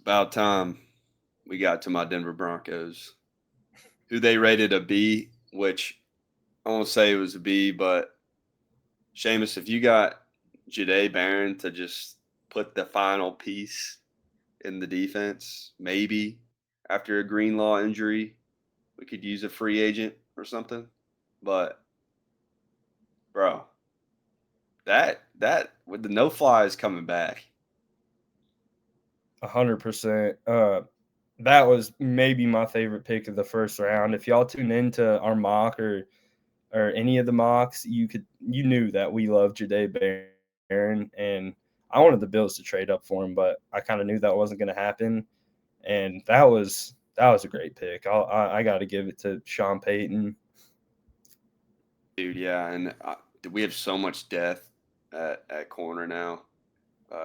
About time we got to my Denver Broncos, who they rated a B, which I won't say it was a B, but Seamus, if you got Jade Barron to just put the final piece in the defense, maybe after a Greenlaw injury, we could use a free agent or something. But bro, that with the no flies coming back, 100%. That was maybe my favorite pick of the first round. If y'all tune into our mock or any of the mocks, you knew that we loved Jade Barron, and I wanted the Bills to trade up for him, but I kind of knew that wasn't going to happen, and that was a great pick. I got to give it to Sean Payton. dude. Yeah, and we have so much depth at corner now.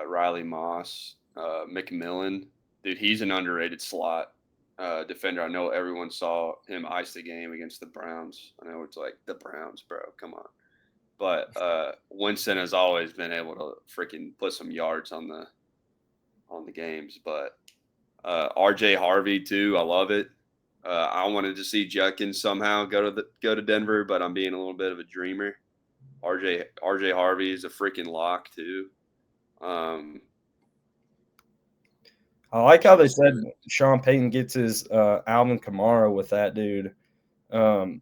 Riley Moss, McMillan, dude, he's an underrated slot defender. I know everyone saw him ice the game against the Browns. I know it's like the Browns, bro. Come on. But Winston has always been able to freaking put some yards on the games. But RJ Harvey too, I love it. I wanted to see Judkins somehow go to Denver, but I'm being a little bit of a dreamer. RJ Harvey is a freaking lock too. Um, I like how they Seamus, said Sean Payton gets his Alvin Kamara with that dude. Um,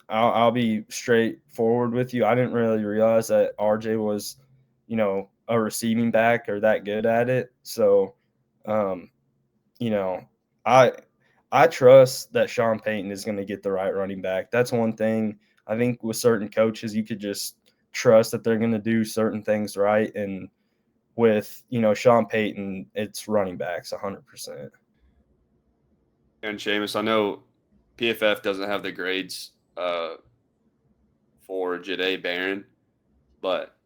I'll be straightforward with you. I didn't really realize that RJ was, a receiving back or that good at it. So, um, you know, I I trust that Sean Payton is going to get the right running back. That's one thing. I think with certain coaches, you could just trust that they're going to do certain things right. And with Sean Payton, it's running backs 100%. and Seamus, I know PFF doesn't have the grades for Jade Barron, but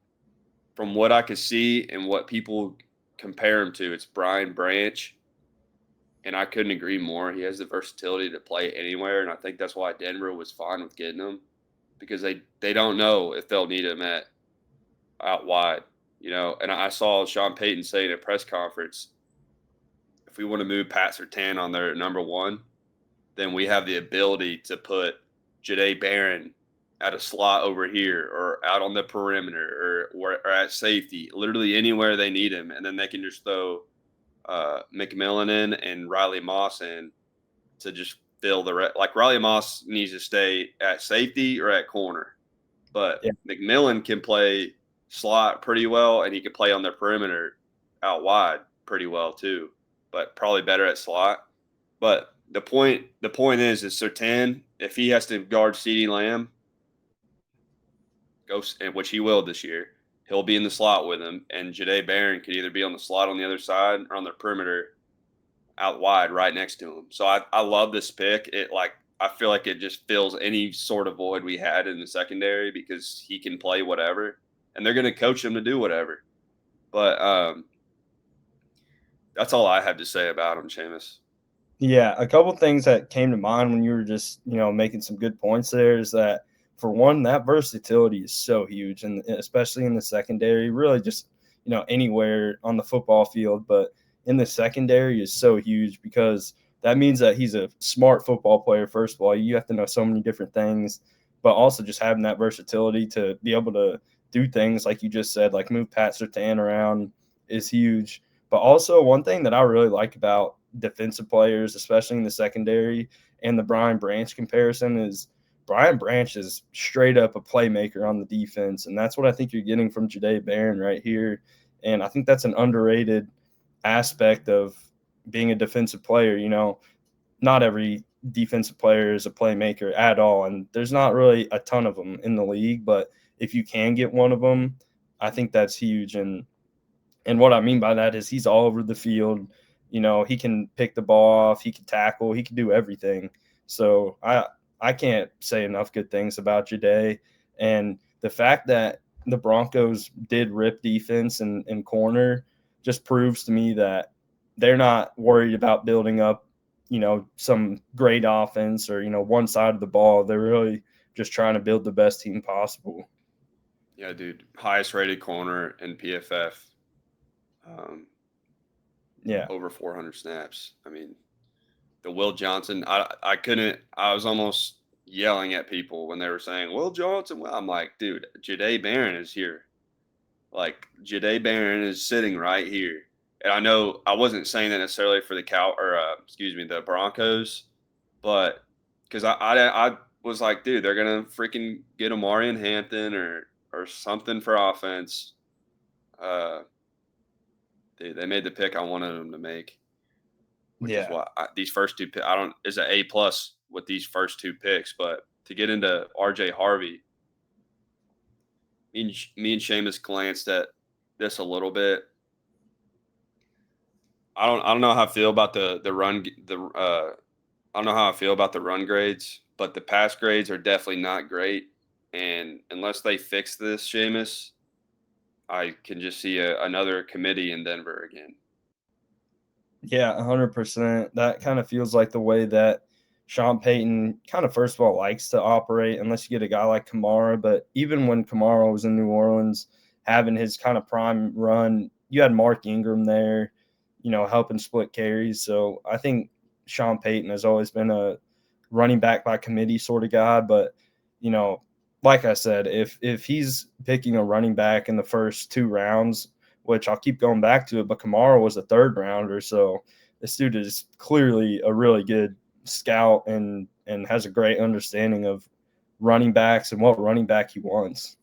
from what I could see and what people compare him to, it's Brian Branch, and I couldn't agree more. He has the versatility to play anywhere, and I think that's why Denver was fine with getting him because they don't know if they'll need him at out wide, And I saw Sean Payton say in a press conference, if we want to move Pat Sertan on there at number one, then we have the ability to put Jade Barron at a slot over here or out on the perimeter or at safety, literally anywhere they need him. And then they can just throw McMillan in and Riley Moss in to just fill like Riley Moss needs to stay at safety or at corner. But Yeah. McMillan can play slot pretty well and he can play on the perimeter out wide pretty well too, but probably better at slot. But the point is Sertan, if he has to guard CeeDee Lamb, which he will this year, he'll be in the slot with him, and Jade Barron could either be on the slot on the other side or on the perimeter out wide right next to him. So I love this pick. I feel like it just fills any sort of void we had in the secondary because he can play whatever, and they're going to coach him to do whatever. But that's all I have to say about him, Seamus. Yeah, a couple things that came to mind when you were just, making some good points there is that for one, that versatility is so huge, and especially in the secondary, really just, anywhere on the football field, but in the secondary is so huge because that means that he's a smart football player. First of all, you have to know so many different things, but also just having that versatility to be able to do things like you just said, like move Pat Sertan around is huge. But also, one thing that I really like about defensive players, especially in the secondary, and the Brian Branch comparison is Brian Branch is straight up a playmaker on the defense. And that's what I think you're getting from Jade Barron right here. And I think that's an underrated aspect of being a defensive player. Not every defensive player is a playmaker at all. And there's not really a ton of them in the league. But if you can get one of them, I think that's huge. And what I mean by that is he's all over the field. He can pick the ball off, he can tackle, he can do everything. So I can't say enough good things about Jade. And the fact that the Broncos did rip defense and corner just proves to me that they're not worried about building up, some great offense or, one side of the ball. They're really just trying to build the best team possible. Yeah, dude, highest rated corner in PFF. Um, Yeah. over 400 snaps. I mean, the Will Johnson, I was almost yelling at people when they were saying, Will Johnson. Well, I'm like, dude, Jahdae Barron is here. Like, Jahdae Barron is sitting right here. And I know I wasn't saying that necessarily for the Broncos, but because I was like, dude, they're going to freaking get Amarian Hampton or something for offense. Uh, Dude, they made the pick I wanted them to make, which is Yeah. why these first two. I don't is an A+ with these first two picks, but to get into RJ Harvey, me and Seamus glanced at this a little bit. I don't know how I feel about the run the I don't know how I feel about the run grades, but the pass grades are definitely not great. And unless they fix this, Seamus, I can just see another committee in Denver again. Yeah, 100%. That kind of feels like the way that Sean Payton kind of first of all likes to operate, unless you get a guy like Kamara. But even when Kamara was in New Orleans, having his kind of prime run, you had Mark Ingram there, helping split carries. So I think Sean Payton has always been a running back by committee sort of guy. But you know, like I said, if he's picking a running back in the first 2 rounds, which I'll keep going back to it, but Kamara was a third rounder, so this dude is clearly a really good scout and has a great understanding of running backs and what running back he wants.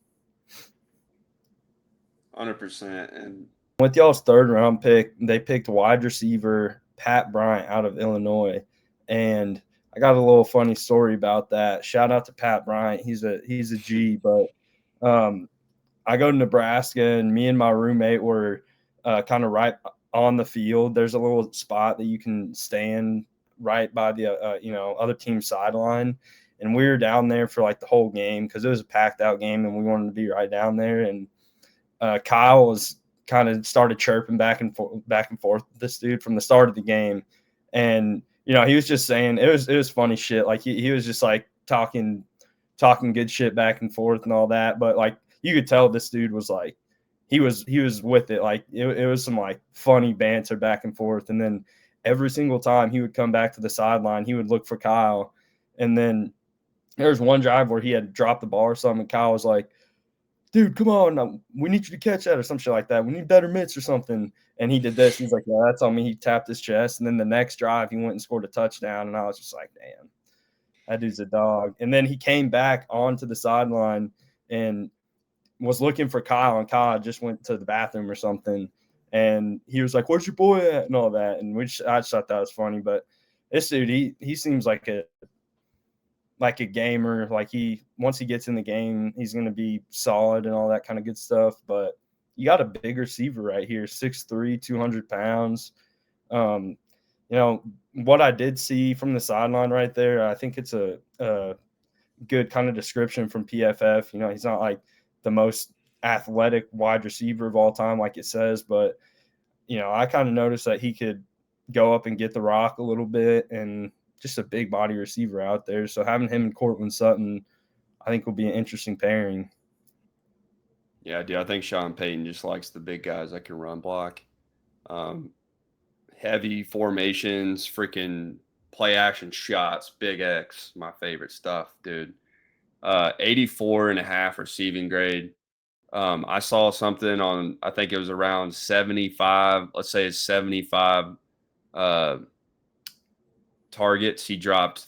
100%. And With y'all's third round pick, they picked wide receiver Pat Bryant out of Illinois, and I got a little funny story about that. Shout out to Pat Bryant. He's a G, but um, I go to Nebraska, and me and my roommate were kind of right on the field. There's a little spot that you can stand right by the other team's sideline, and we were down there for like the whole game because it was a packed out game, and we wanted to be right down there. And Kyle was kind of started chirping back and forth with this dude from the start of the game, and he was just saying it was funny shit. Like he was just like talking good shit back and forth and all that, but like you could tell this dude was like he was with it. Like it was some like funny banter back and forth, and then every single time he would come back to the sideline, he would look for Kyle, and then there was one drive where he had dropped the ball or something, and Kyle was like, dude, come on, we need you to catch that or some shit like that. We need better mitts or something. And he did this. He's like, yeah, that's on me. He tapped his chest. And then the next drive, he went and scored a touchdown. And I was just like, damn, that dude's a dog. And then he came back onto the sideline and was looking for Kyle. And Kyle just went to the bathroom or something. And he was like, where's your boy at? And all that. And I just thought that was funny. But this dude, he seems like a gamer. Like once he gets in the game, he's going to be solid and all that kind of good stuff. But you got a big receiver right here, 6'3", 200 pounds. Um, what I did see from the sideline right there, I think it's a good kind of description from PFF. He's not like the most athletic wide receiver of all time, like it says, but I kind of noticed that he could go up and get the rock a little bit, and just a big body receiver out there. So having him and Cortland Sutton, I think will be an interesting pairing. yeah, dude, I think Sean Payton just likes the big guys that can run block. Um, Heavy formations, freaking play action shots, big X, my favorite stuff, dude. 84 and a half receiving grade. I saw something on, I think it was around 75, let's say it's 75 uh, targets. He dropped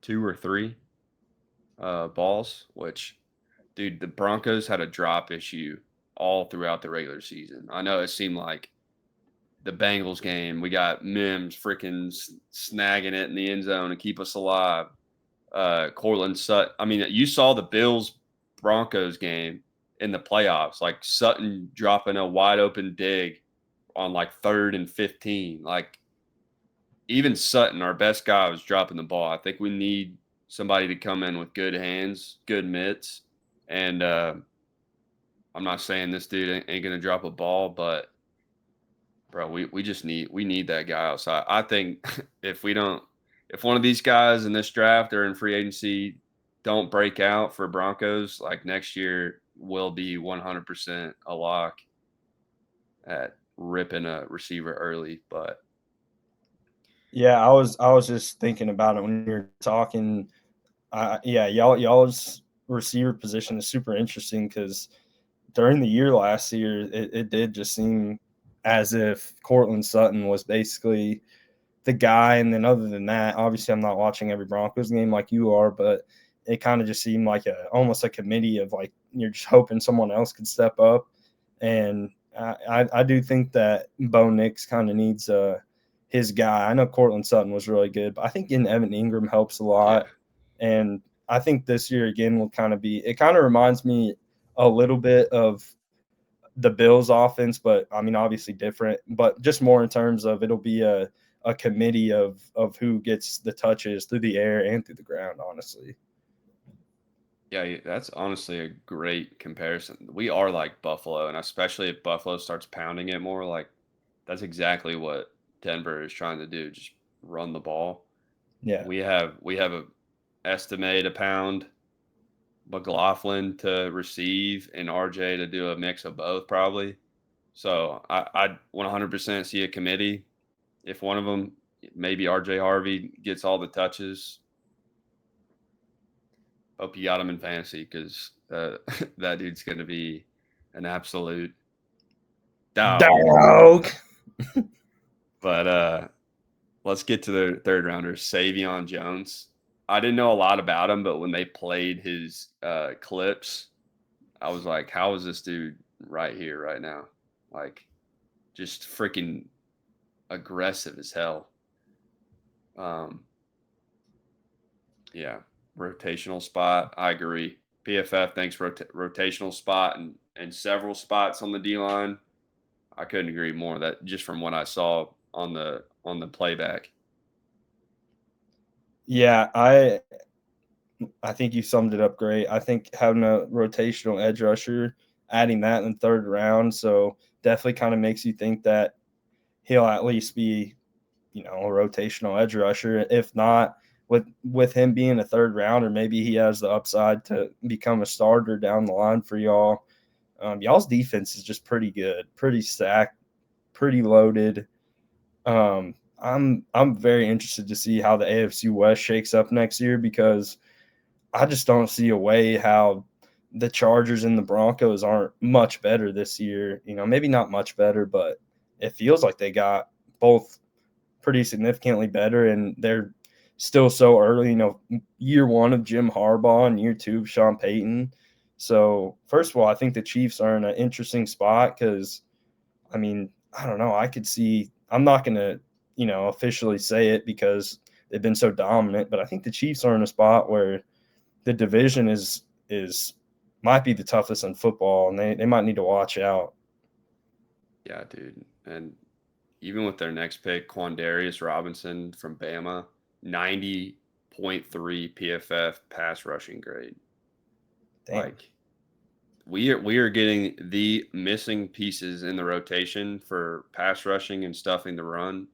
two or three balls, which, dude, the Broncos had a drop issue all throughout the regular season. I know it seemed like the Bengals game, we got Mims freaking snagging it in the end zone to keep us alive. Cortland Sutton. I mean, you saw the Bills Broncos game in the playoffs, like Sutton dropping a wide open dig on like 3rd and 15. Like, even Sutton, our best guy, was dropping the ball. I think we need somebody to come in with good hands, good mitts. And I'm not saying this dude ain't going to drop a ball, but bro, we just need that guy outside. I think if one of these guys in this draft or in free agency don't break out for Broncos, like next year will be 100% a lock at ripping a receiver early. But Yeah, I was just thinking about it when you were talking. Yeah, y'all's receiver position is super interesting because during the year last year, it did just seem as if Cortland Sutton was basically the guy. And then other than that, obviously I'm not watching every Broncos game like you are, but it kind of just seemed like almost a committee of like you're just hoping someone else could step up. And I do think that Bo Nix kind of needs his guy. I know Cortland Sutton was really good, but I think getting Evan Ingram helps a yeah, lot. And I think this year again will kind of be. It kind of reminds me a little bit of the Bills offense, but I mean obviously different, but just more in terms of it'll be a committee of who gets the touches through the air and through the ground, honestly. yeah, that's honestly a great comparison. We are like Buffalo, and especially if Buffalo starts pounding it more, like that's exactly what Denver is trying to do. Just run the ball. Yeah. We have a estimate a pound, McLaughlin to receive, and RJ to do a mix of both probably. So I 100% see a committee. If one of them, maybe RJ Harvey gets all the touches, hope you got him in fantasy because that dude's going to be an absolute dog. Dog. But let's get to the third rounder, Savion Jones. I didn't know a lot about him, but when they played his clips, I was like, how is this dude right here, right now? Like, just freaking aggressive as hell. Um, yeah, rotational spot. I agree. PFF thinks rotational spot and several spots on the D line. I couldn't agree more. That just from what I saw on the playback. Yeah, I think you summed it up great. I think having a rotational edge rusher, adding that in the third round, so definitely kind of makes you think that he'll at least be, a rotational edge rusher. If not, with him being a third rounder, maybe he has the upside to become a starter down the line for y'all. Y'all's defense is just pretty good, pretty stacked, pretty loaded. I'm very interested to see how the AFC West shakes up next year because I just don't see a way how the Chargers and the Broncos aren't much better this year. Maybe not much better, but it feels like they got both pretty significantly better, and they're still so early. Year one of Jim Harbaugh and year two of Sean Payton. So first of all, I think the Chiefs are in an interesting spot because, I mean, I don't know. I could see. I'm not going to, officially say it because they've been so dominant, but I think the Chiefs are in a spot where the division is might be the toughest in football, and they might need to watch out. Yeah, dude. And even with their next pick, Quandarius Robinson from Bama, 90.3 PFF pass rushing grade. Damn. Like we are getting the missing pieces in the rotation for pass rushing and stuffing the run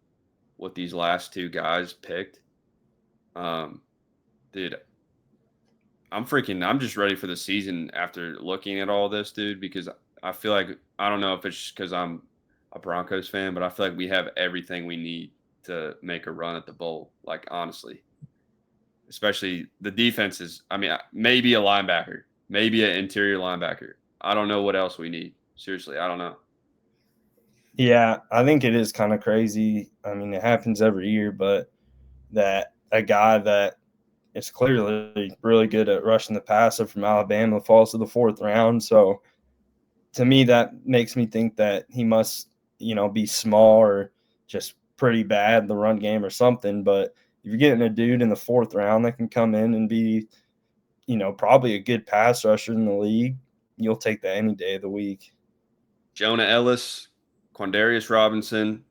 with these last two guys picked. Um, dude, I'm just ready for the season after looking at all this, dude, because I feel like I don't know if it's because I'm a Broncos fan, but I feel like we have everything we need to make a run at the bowl. Like honestly, especially the defense is. I mean, maybe a linebacker, maybe an interior linebacker. I don't know what else we need. Seriously, I don't know. Yeah, I think it is kind of crazy. I mean, it happens every year, but that a guy that is clearly really good at rushing the passer from Alabama falls to the fourth round. So to me, that makes me think that he must, be small or just pretty bad in the run game or something. But if you're getting a dude in the fourth round that can come in and be, probably a good pass rusher in the league, you'll take that any day of the week. Jonah Ellis, Quandarius Robinson,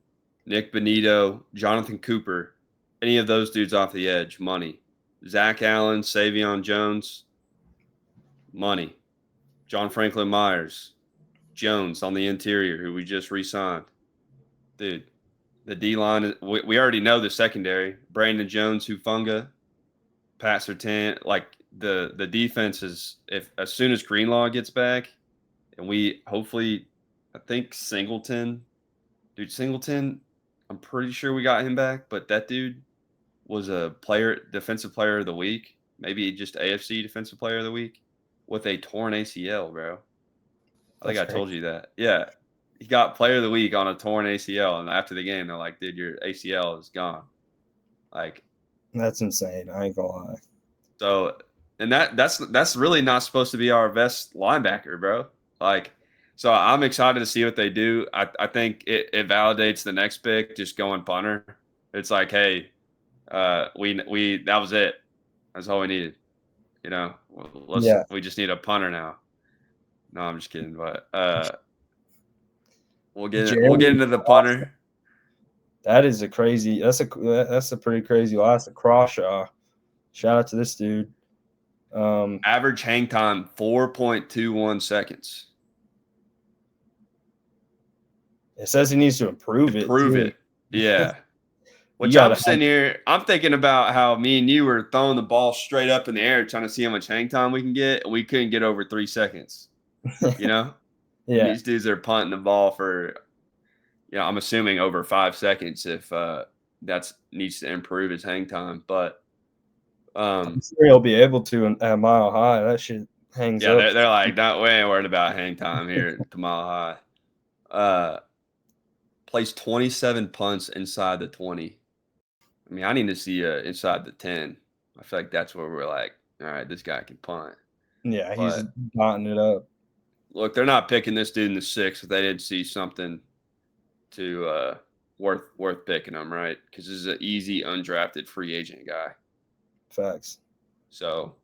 Nick Benito, Jonathan Cooper, any of those dudes off the edge, money. Zach Allen, Savion Jones, money. John Franklin Myers, Jones on the interior, who we just re-signed. Dude, the D line, we already know the secondary. Brandon Jones, Hufunga, Pat Sertan. Like the defense is, if as soon as Greenlaw gets back, and we hopefully, I think Singleton Dude, Singleton, I'm pretty sure we got him back, but that dude was a defensive player of the week, maybe just AFC defensive player of the week with a torn ACL, bro. I think That's I great. told you that. Yeah. He got player of the week on a torn ACL. And after the game, they're like, dude, your ACL is gone. Like, That's insane. I ain't gonna lie. so, and that's really not supposed to be our best linebacker, bro. Like, so I'm excited to see what they do. I think it validates the next pick, just going punter. It's like, hey, we that was it. That's all we needed. You know, Yeah, we just need a punter now. No, I'm just kidding, but we'll get Jeremy. into the punter. That is a crazy. That's a pretty crazy loss. A Crawshaw. Shout out to this dude. Average hang time 4.21 seconds. It says he needs to improve it Improve too. it. Yeah. You Which I'm gotta sitting here, I'm thinking about how me and you were throwing the ball straight up in the air trying to see how much hang time we can get, and we couldn't get over 3 seconds. You know? And yeah. these dudes are punting the ball for, I'm assuming over 5 seconds if that's needs to improve his hang time. But I'm sure he'll be able to at Mile High. That shit hangs yeah, up. they're like, not we ain't worried about hang time here at Mile High. Plays 27 punts inside the 20. I mean, I need to see inside the 10. I feel like that's where we're like, all right, this guy can punt. Yeah, he's But dotting it up. look, they're not picking this dude in the 6th if they didn't see something to worth picking him, right? Because this is an easy undrafted free agent guy. Facts. So,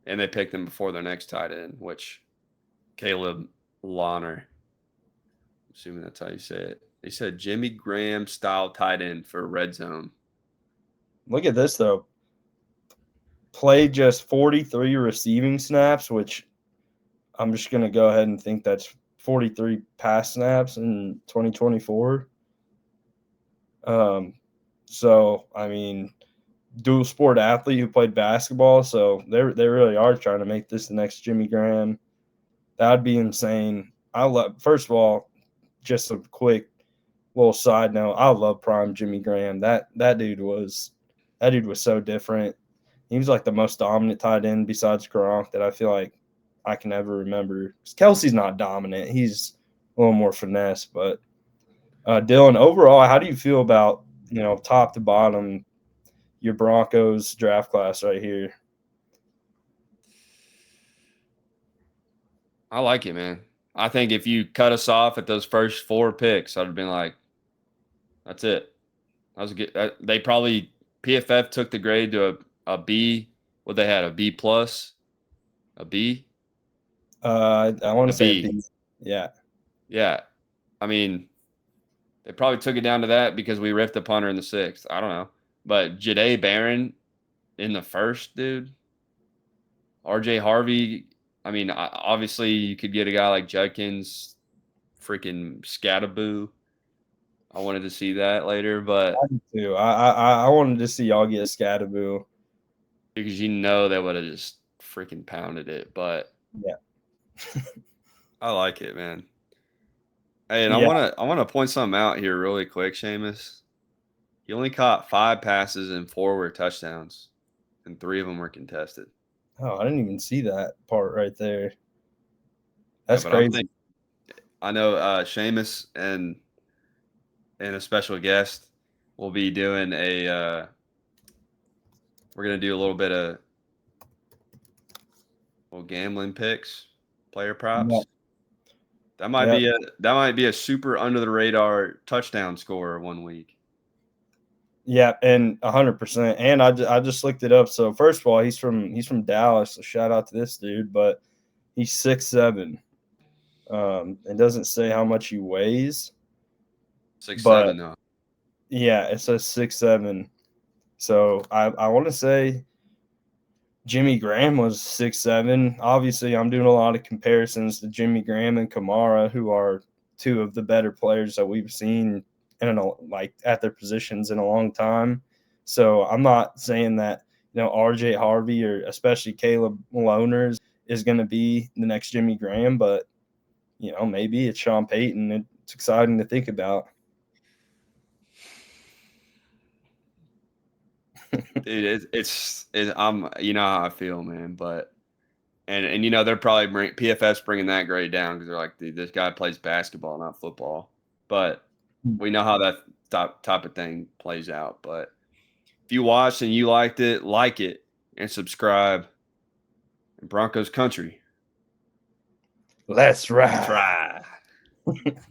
and they picked him before their next tight end, which Caleb Lawner. Assuming that's how you say it. They said Jimmy Graham style tight end for red zone. Look at this though. Played just 43 receiving snaps, which I'm just gonna go ahead and think that's 43 pass snaps in 2024. So I mean, dual sport athlete who played basketball, so they really are trying to make this the next Jimmy Graham. That'd be insane. I love. First of all, just a quick little side note. I love prime Jimmy Graham. That dude was so different. He was like the most dominant tight end besides Gronk that I feel like I can ever remember. Kelsey's not dominant. He's a little more finesse. But Dylan, overall, how do you feel about top to bottom your Broncos draft class right here? I like it, man. I think if you cut us off at those first 4 picks, I'd have been like, that's it. That was a good. They probably PFF took the grade to a B. What they had, a B plus, a B, I want a to say B. B. Yeah. Yeah, I mean, they probably took it down to that because we ripped the punter in the 6th. I don't know, but Jade Barron in the 1st, dude. RJ Harvey. I mean, obviously you could get a guy like Judkins, freaking Scataboo. I wanted to see that later, I but do too. I wanted to see y'all get Scataboo. because they would have just freaking pounded it. But Yeah. I like it, man. Hey, and Yeah. I wanna point something out here really quick, Seamus. He only caught 5 passes and 4 were touchdowns, and 3 of them were contested. Oh, I didn't even see that part right there. Yeah, That's but I'm crazy. thinking I know Seamus and a special guest will be doing we're gonna do a little bit of gambling picks, player Yeah. props. That Yeah. might be a super under the radar touchdown scorer one week. Yeah, and 100%. And I just looked it up. So first of all, he's from Dallas. So shout out to this dude. But he's 6'7". It doesn't say how much he weighs, Six but seven though. yeah, it says 6'7". So I want to say Jimmy Graham was 6'7". Obviously, I'm doing a lot of comparisons to Jimmy Graham and Kamara, who are two of the better players that we've seen like at their positions in a long time. So I'm not saying that RJ Harvey or especially Caleb Loner is going to be the next Jimmy Graham, but maybe it's Sean Payton. It's exciting to think about. Dude, I'm you know how I feel, man. But and they're probably PFF's bringing that grade down because they're like, dude, this guy plays basketball, not football. But we know how that type of thing plays out. But if you watched and you liked it, like it and subscribe. Broncos country. Let's ride. Try.